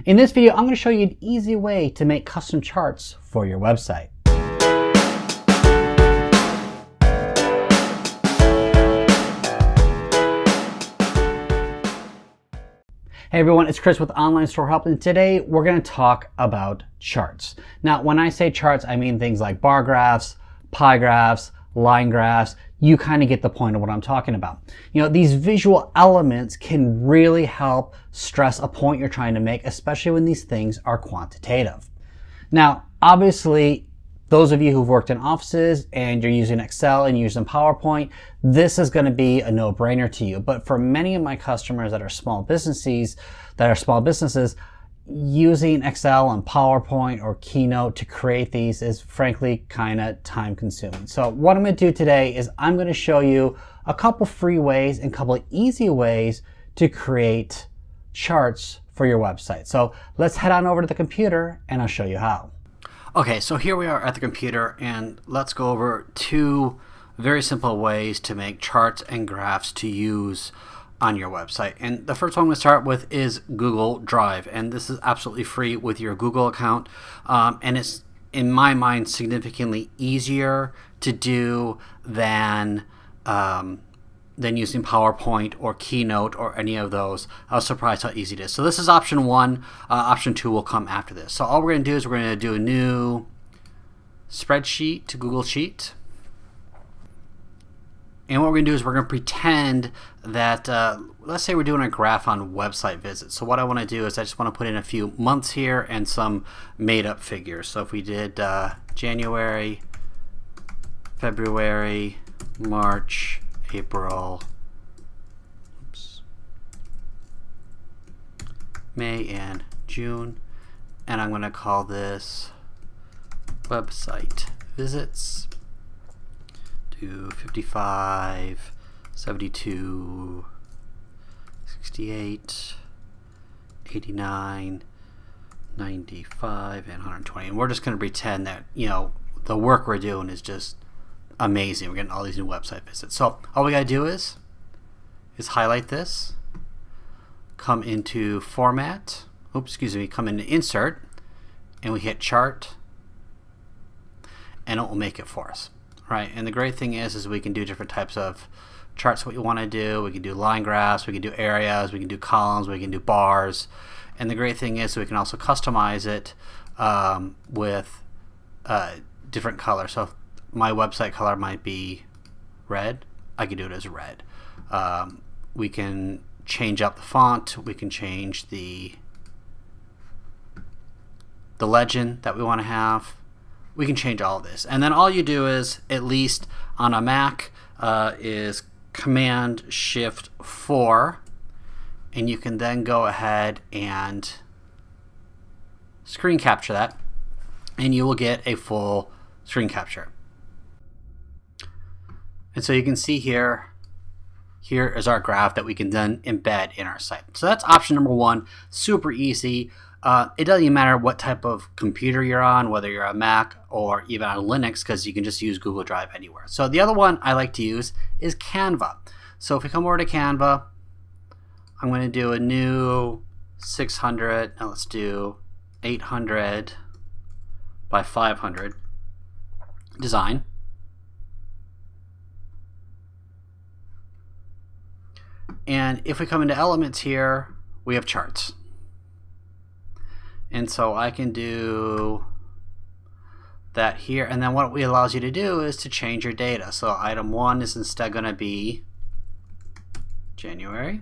In this video, I'm going to show you an easy way to make custom charts for your website. Hey everyone, it's Chris with Online Store Help, and today we're going to talk about charts. Now, when I say charts, I mean things like bar graphs, pie graphs, line graphs. You kind of get the point of what I'm talking about. You know, these visual elements can really help stress a point you're trying to make, especially when these things are quantitative. Now, obviously, those of you who've worked in offices and you're using Excel and using PowerPoint, this is going to be a no-brainer to you. But for many of my customers that are small businesses, using Excel and PowerPoint or Keynote to create these is frankly kind of time consuming. So what I'm going to do today is I'm going to show you a couple free ways and a couple easy ways to create charts for your website. So let's head on over to the computer and I'll show you how. Okay, so here we are at the computer, and let's go over two very simple ways to make charts and graphs to use on your website. And the first one I'm going to start with is Google Drive, and this is absolutely free with your Google account, and it's, in my mind, significantly easier to do than using PowerPoint or Keynote or any of those. I was surprised how easy it is. So this is option one. Option two will come after this. So all we're going to do is we're going to do a new spreadsheet to Google Sheet. And what we're going to do is we're going to pretend that, let's say we're doing a graph on website visits. So what I want to do is I just want to put in a few months here and some made up figures. So if we did January, February, March, April, May, and June, and I'm going to call this website visits. Do 55, 72, 68, 89, 95, and 120. And we're just going to pretend that, you know, the work we're doing is just amazing. We're getting all these new website visits. So all we got to do is highlight this, come into Format, come into Insert, and we hit Chart, and it will make it for us. Right, and the great thing is we can do different types of charts. What you want to do, we can do line graphs, we can do areas, we can do columns, we can do bars, and the great thing is we can also customize it with different colors. So if my website color might be red, I can do it as red. We can change up the font, we can change the legend that we want to have. We can change all of this, and then all you do is, at least on a Mac, is Command-Shift-4, and you can then go ahead and screen capture that, and you will get a full screen capture. And so you can see here is our graph that we can then embed in our site. So that's option number one, super easy. It doesn't even matter what type of computer you're on, whether you're a Mac or even on Linux, because you can just use Google Drive anywhere. So the other one I like to use is Canva. So if we come over to Canva, I'm going to do a new 600, now let's do 800 by 500 design. And if we come into Elements here, we have charts. And so I can do that here, and then what it allows you to do is to change your data. So item 1 is instead going to be January.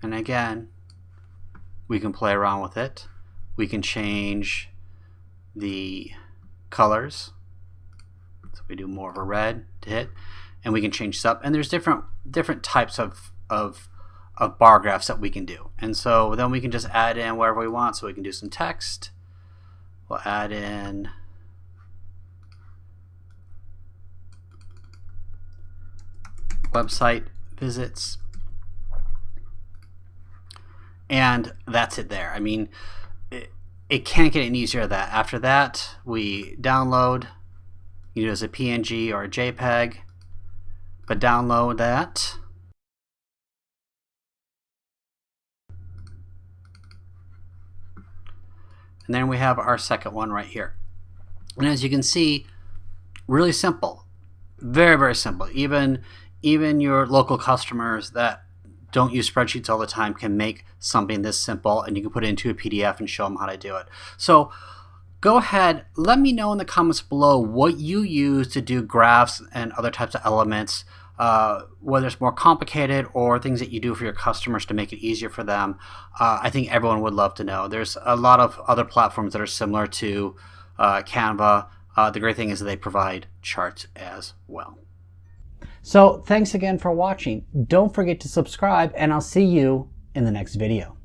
And again, we can play around with it. We can change the colors. So we do more of a red to hit, and we can change this up. And there's different types of bar graphs that we can do. And so then we can just add in wherever we want. So we can do some text. We'll add in website visits, and that's it there. I mean, it can't get any easier than that. After that, we download You can do it as a PNG or a JPEG, but download that. And then we have our second one right here. And as you can see, really simple. Very, very simple. Even your local customers that don't use spreadsheets all the time can make something this simple, and you can put it into a PDF and show them how to do it. So go ahead, let me know in the comments below what you use to do graphs and other types of elements, whether it's more complicated or things that you do for your customers to make it easier for them. I think everyone would love to know. There's a lot of other platforms that are similar to Canva. The great thing is that they provide charts as well. So thanks again for watching. Don't forget to subscribe, and I'll see you in the next video.